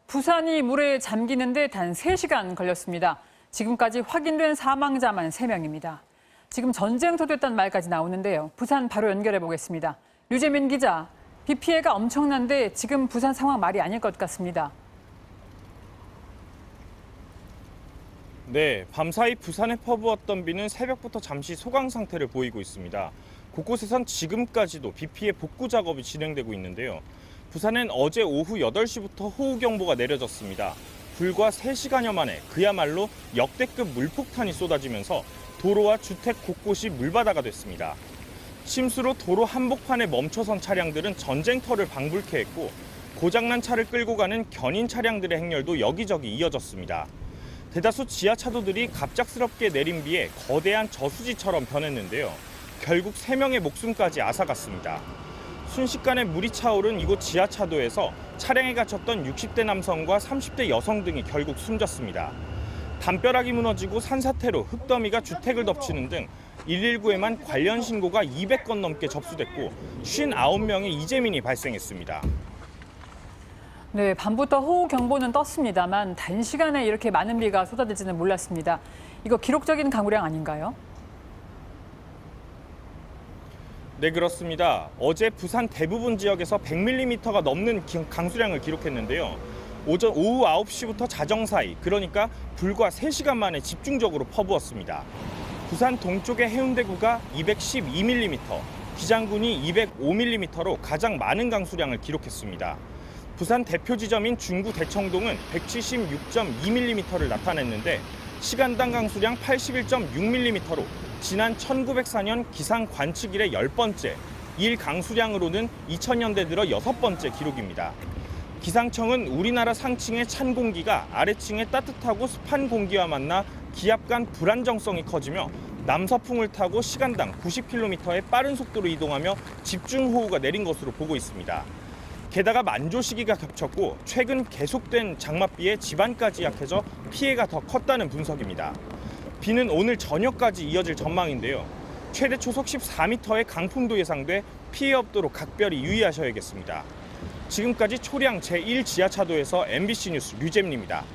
부산이 물에 잠기는데 단 3시간 걸렸습니다. 지금까지 확인된 사망자만 3명입니다. 지금 전쟁터됐다는 말까지 나오는데요. 부산 바로 연결해 보겠습니다. 류재민 기자, 비 피해가 엄청난데 지금 부산 상황 말이 아닐 것 같습니다. 네, 밤사이 부산에 퍼부었던 비는 새벽부터 잠시 소강 상태를 보이고 있습니다. 곳곳에선 지금까지도 비 피해 복구 작업이 진행되고 있는데요. 부산엔 어제 오후 8시부터 호우경보가 내려졌습니다. 불과 3시간여 만에 그야말로 역대급 물폭탄이 쏟아지면서 도로와 주택 곳곳이 물바다가 됐습니다. 침수로 도로 한복판에 멈춰선 차량들은 전쟁터를 방불케 했고 고장난 차를 끌고 가는 견인 차량들의 행렬도 여기저기 이어졌습니다. 대다수 지하차도들이 갑작스럽게 내린 비에 거대한 저수지처럼 변했는데요. 결국 3명의 목숨까지 앗아갔습니다. 순식간에 물이 차오른 이곳 지하차도에서 차량에 갇혔던 60대 남성과 30대 여성 등이 결국 숨졌습니다. 담벼락이 무너지고 산사태로 흙더미가 주택을 덮치는 등 119에만 관련 신고가 200건 넘게 접수됐고 59명의 이재민이 발생했습니다. 네, 밤부터 호우 경보는 떴습니다만 단시간에 이렇게 많은 비가 쏟아질지는 몰랐습니다. 이거 기록적인 강우량 아닌가요? 네, 그렇습니다. 어제 부산 대부분 지역에서 100mm가 넘는 강수량을 기록했는데요. 오후 9시부터 자정 사이, 그러니까 불과 3시간 만에 집중적으로 퍼부었습니다. 부산 동쪽의 해운대구가 212mm, 기장군이 205mm로 가장 많은 강수량을 기록했습니다. 부산 대표 지점인 중구 대청동은 176.2mm를 나타냈는데 시간당 강수량 81.6mm로 지난 1904년 기상 관측 이래 10번째, 일 강수량으로는 2000년대 들어 6번째 기록입니다. 기상청은 우리나라 상층의 찬 공기가 아래층의 따뜻하고 습한 공기와 만나 기압 간 불안정성이 커지며 남서풍을 타고 시간당 90km의 빠른 속도로 이동하며 집중호우가 내린 것으로 보고 있습니다. 게다가 만조 시기가 겹쳤고 최근 계속된 장맛비에 집안까지 약해져 피해가 더 컸다는 분석입니다. 비는 오늘 저녁까지 이어질 전망인데요. 최대 초속 14m의 강풍도 예상돼 피해 없도록 각별히 유의하셔야겠습니다. 지금까지 초량 제1지하차도에서 MBC 뉴스 류재민입니다.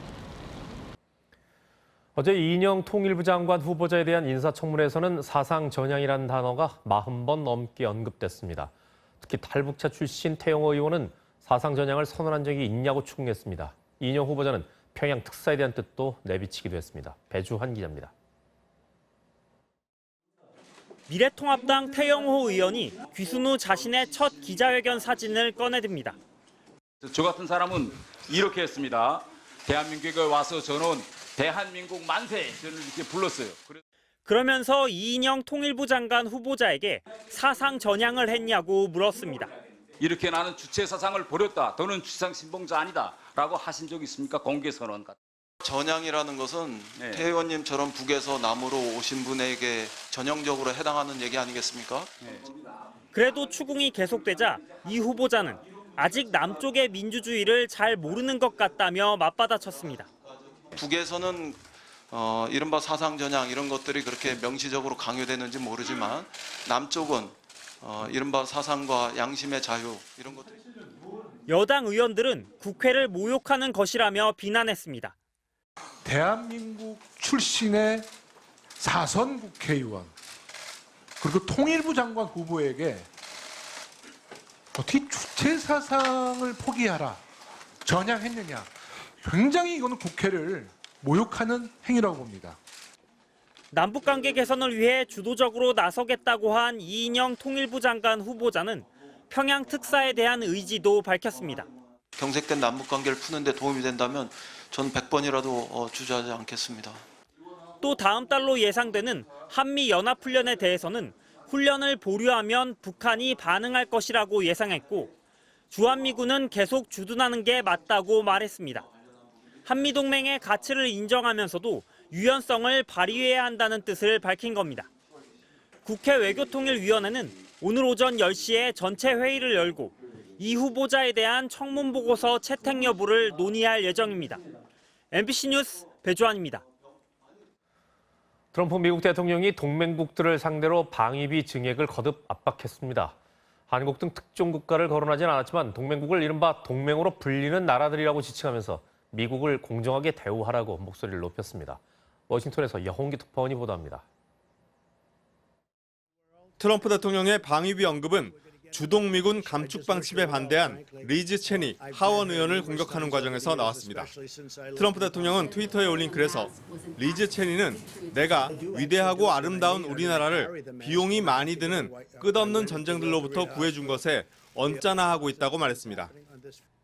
어제 이인영 통일부 장관 후보자에 대한 인사청문회에서는 사상 전향이라는 단어가 40번 넘게 언급됐습니다. 특히 탈북자 출신 태영호 의원은 사상 전향을 선언한 적이 있냐고 추궁했습니다. 이인영 후보자는 평양 특사에 대한 뜻도 내비치기도 했습니다. 배주환 기자입니다. 미래통합당 태영호 의원이 귀순 후 자신의 첫 기자회견 사진을 꺼내듭니다. 저 같은 사람은 이렇게 했습니다. 대한민국에 와서 저는 대한민국 만세 저는 이렇게 불렀어요. 그러면서 이인영 통일부 장관 후보자에게 사상 전향을 했냐고 물었습니다. 이렇게 나는 주체 사상을 버렸다. 너는 주상 신봉자 아니다라고 하신 적 있습니까? 공개 선언 같은. 전향이라는 것은 태 의원님처럼 북에서 남으로 오신 분에게 전형적으로 해당하는 얘기 아니겠습니까? 그래도 추궁이 계속되자 이 후보자는 아직 남쪽의 민주주의를 잘 모르는 것 같다며 맞받아쳤습니다. 북에서는 이른바 사상 전향 이런 것들이 그렇게 명시적으로 강요되는지 모르지만 남쪽은 이른바 사상과 양심의 자유 이런 것들이. 여당 의원들은 국회를 모욕하는 것이라며 비난했습니다. 대한민국 출신의 사선 국회의원 그리고 통일부 장관 후보에게 어떻게 주체 사상을 포기하라 전향했느냐. 굉장히 이거는 국회를 모욕하는 행위라고 봅니다. 남북관계 개선을 위해 주도적으로 나서겠다고 한 이인영 통일부 장관 후보자는 평양 특사에 대한 의지도 밝혔습니다. 경색된 남북관계를 푸는 데 도움이 된다면 전 100번이라도 주저하지 않겠습니다. 또 다음 달로 예상되는 한미연합훈련에 대해서는 훈련을 보류하면 북한이 반응할 것이라고 예상했고 주한미군은 계속 주둔하는 게 맞다고 말했습니다. 한미동맹의 가치를 인정하면서도 유연성을 발휘해야 한다는 뜻을 밝힌 겁니다. 국회 외교통일위원회는 오늘 오전 10시에 전체 회의를 열고 이 후보자에 대한 청문보고서 채택 여부를 논의할 예정입니다. MBC 뉴스 배주환입니다. 트럼프 미국 대통령이 동맹국들을 상대로 방위비 증액을 거듭 압박했습니다. 한국 등 특정 국가를 거론하진 않았지만 동맹국을 이른바 동맹으로 불리는 나라들이라고 지칭하면서 미국을 공정하게 대우하라고 목소리를 높였습니다. 워싱턴에서 여홍기 특파원이 보도합니다. 트럼프 대통령의 방위비 언급은 주동미군 감축 방침에 반대한 리즈 체니 하원 의원을 공격하는 과정에서 나왔습니다. 트럼프 대통령은 트위터에 올린 글에서 리즈 체니는 내가 위대하고 아름다운 우리나라를 비용이 많이 드는 끝없는 전쟁들로부터 구해준 것에 언짢아하고 있다고 말했습니다.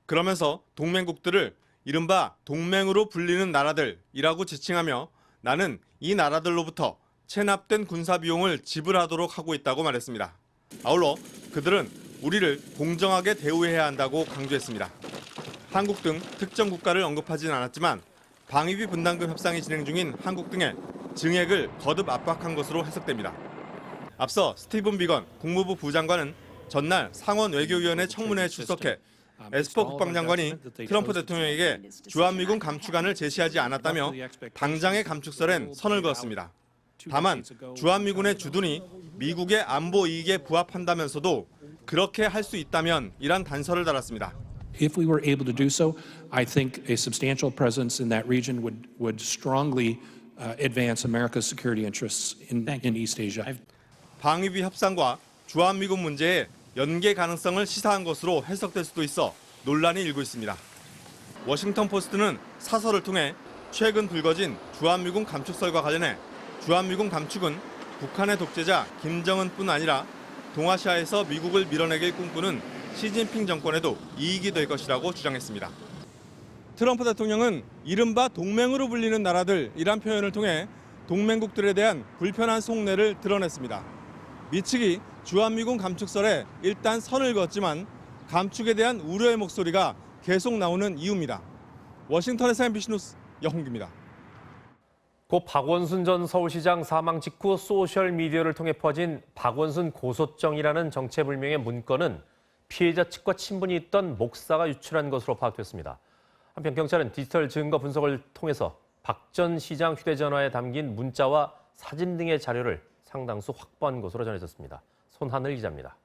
그러면서 동맹국들을 이른바 동맹으로 불리는 나라들이라고 지칭하며 나는 이 나라들로부터 체납된 군사 비용을 지불하도록 하고 있다고 말했습니다. 아울러 그들은 우리를 공정하게 대우해야 한다고 강조했습니다. 한국 등 특정 국가를 언급하진 않았지만 방위비 분담금 협상이 진행 중인 한국 등의 증액을 거듭 압박한 것으로 해석됩니다. 앞서 스티븐 비건 국무부 부장관은 전날 상원 외교위원회 청문회에 출석해 에스퍼 국방장관이 트럼프 대통령에게 주한미군 감축안을 제시하지 않았다며 당장의 감축설엔 선을 그었습니다. 다만 주한미군의 주둔이 미국의 안보 이익에 부합한다면서도 그렇게 할 수 있다면 이란 단서를 달았습니다. If we were able to do so, I think a substantial presence in that region would strongly advance America's security interests in East Asia. 방위비 협상과 주한미군 문제의 연계 가능성을 시사한 것으로 해석될 수도 있어 논란이 일고 있습니다. 워싱턴 포스트는 사설을 통해 최근 불거진 주한미군 감축설과 관련해 주한미군 감축은 북한의 독재자 김정은뿐 아니라 동아시아에서 미국을 밀어내길 꿈꾸는 시진핑 정권에도 이익이 될 것이라고 주장했습니다. 트럼프 대통령은 이른바 동맹으로 불리는 나라들이란 표현을 통해 동맹국들에 대한 불편한 속내를 드러냈습니다. 미 측이 주한미군 감축설에 일단 선을 그었지만 감축에 대한 우려의 목소리가 계속 나오는 이유입니다. 워싱턴에서 MBC 뉴스 여홍기입니다. 고 박원순 전 서울시장 사망 직후 소셜미디어를 통해 퍼진 박원순 고소장이라는 정체불명의 문건은 피해자 측과 친분이 있던 목사가 유출한 것으로 파악됐습니다. 한편 경찰은 디지털 증거 분석을 통해서 박 전 시장 휴대전화에 담긴 문자와 사진 등의 자료를 상당수 확보한 것으로 전해졌습니다. 손하늘 기자입니다.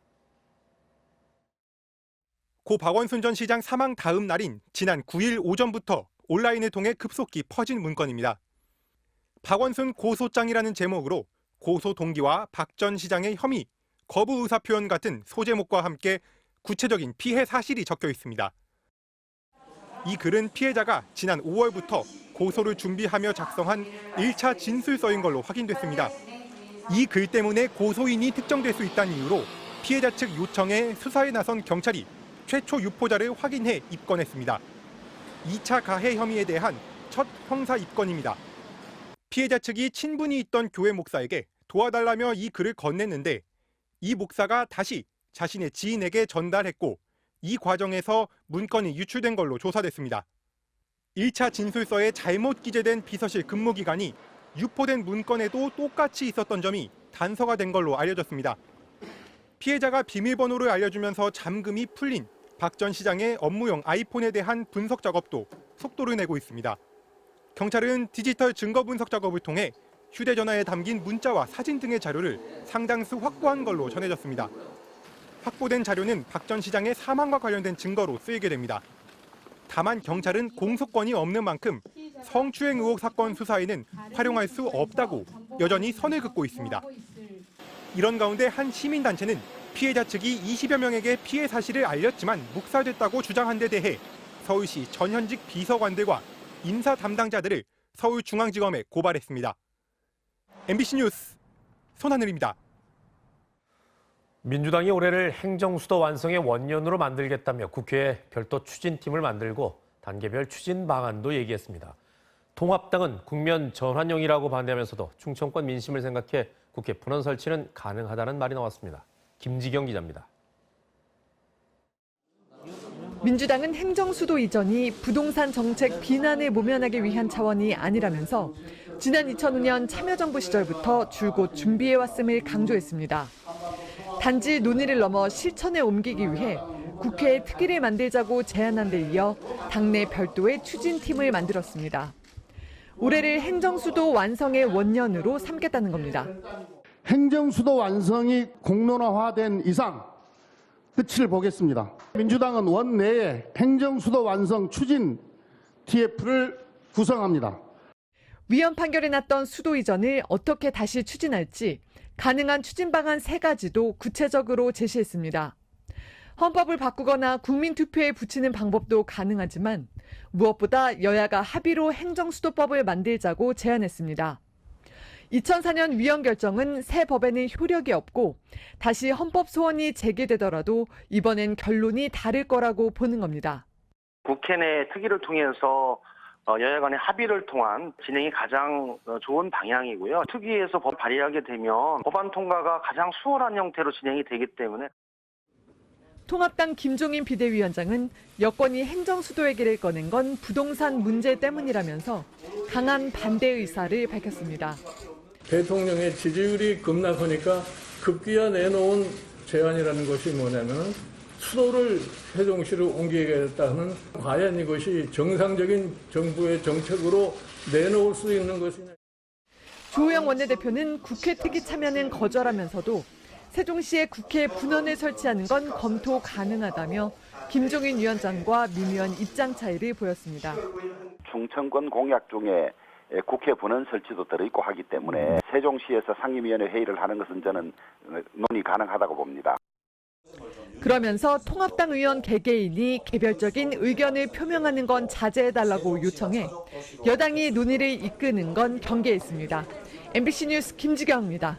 고 박원순 전 시장 사망 다음 날인 지난 9일 오전부터 온라인을 통해 급속히 퍼진 문건입니다. 박원순 고소장이라는 제목으로 고소 동기와 박 전 시장의 혐의, 거부 의사 표현 같은 소제목과 함께 구체적인 피해 사실이 적혀 있습니다. 이 글은 피해자가 지난 5월부터 고소를 준비하며 작성한 1차 진술서인 걸로 확인됐습니다. 이 글 때문에 고소인이 특정될 수 있다는 이유로 피해자 측 요청에 수사에 나선 경찰이 최초 유포자를 확인해 입건했습니다. 2차 가해 혐의에 대한 첫 형사 입건입니다. 피해자 측이 친분이 있던 교회 목사에게 도와달라며 이 글을 건넸는데 이 목사가 다시 자신의 지인에게 전달했고 이 과정에서 문건이 유출된 걸로 조사됐습니다. 1차 진술서에 잘못 기재된 비서실 근무 기간이 유포된 문건에도 똑같이 있었던 점이 단서가 된 걸로 알려졌습니다. 피해자가 비밀번호를 알려주면서 잠금이 풀린 박 전 시장의 업무용 아이폰에 대한 분석 작업도 속도를 내고 있습니다. 경찰은 디지털 증거 분석 작업을 통해 휴대전화에 담긴 문자와 사진 등의 자료를 상당수 확보한 걸로 전해졌습니다. 확보된 자료는 박 전 시장의 사망과 관련된 증거로 쓰이게 됩니다. 다만 경찰은 공소권이 없는 만큼 성추행 의혹 사건 수사에는 활용할 수 없다고 여전히 선을 긋고 있습니다. 이런 가운데 한 시민단체는 피해자 측이 20여 명에게 피해 사실을 알렸지만 묵살됐다고 주장한 데 대해 서울시 전현직 비서관들과 인사 담당자들을 서울중앙지검에 고발했습니다. MBC 뉴스 손하늘입니다. 민주당이 올해를 행정수도 완성의 원년으로 만들겠다며 국회에 별도 추진팀을 만들고 단계별 추진 방안도 얘기했습니다. 통합당은 국면 전환용이라고 반대하면서도 충청권 민심을 생각해 국회 분원 설치는 가능하다는 말이 나왔습니다. 김지경 기자입니다. 민주당은 행정수도 이전이 부동산 정책 비난을 모면하기 위한 차원이 아니라면서 지난 2005년 참여정부 시절부터 줄곧 준비해왔음을 강조했습니다. 단지 논의를 넘어 실천에 옮기기 위해 국회에 특위를 만들자고 제안한 데 이어 당내 별도의 추진팀을 만들었습니다. 올해를 행정수도 완성의 원년으로 삼겠다는 겁니다. 행정수도 완성이 공론화된 이상 끝을 보겠습니다. 민주당은 원내에 행정수도 완성 추진 TF를 구성합니다. 위헌 판결이 났던 수도 이전을 어떻게 다시 추진할지 가능한 추진 방안 3가지도 구체적으로 제시했습니다. 헌법을 바꾸거나 국민투표에 붙이는 방법도 가능하지만 무엇보다 여야가 합의로 행정수도법을 만들자고 제안했습니다. 2004년 위헌 결정은 새 법에는 효력이 없고 다시 헌법 소원이 제기되더라도 이번엔 결론이 다를 거라고 보는 겁니다. 국회 내 특위를 통해서 여야 간의 합의를 통한 진행이 가장 좋은 방향이고요. 특위에서 법 발의하게 되면 법안 통과가 가장 수월한 형태로 진행이 되기 때문에 통합당 김종인 비대위원장은 여권이 행정수도 얘기를 꺼낸 건 부동산 문제 때문이라면서 강한 반대 의사를 밝혔습니다. 대통령의 지지율이 급락하니까 급기야 내놓은 제안이라는 것이 뭐냐면 수도를 세종시로 옮기겠다는 과연 이것이 정상적인 정부의 정책으로 내놓을 수 있는 것이냐. 주호영 원내대표는 국회 특위 참여는 거절하면서도 세종시에 국회 분원을 설치하는 건 검토 가능하다며 김종인 위원장과 민 의원 입장 차이를 보였습니다. 충청권 공약 중에 국회 분원 설치도 들어있고 하기 때문에 세종시에서 상임위원회 회의를 하는 것은 저는 논의 가능하다고 봅니다. 그러면서 통합당 의원 개개인이 개별적인 의견을 표명하는 건 자제해달라고 요청해 여당이 논의를 이끄는 건 경계했습니다. MBC 뉴스 김지경입니다.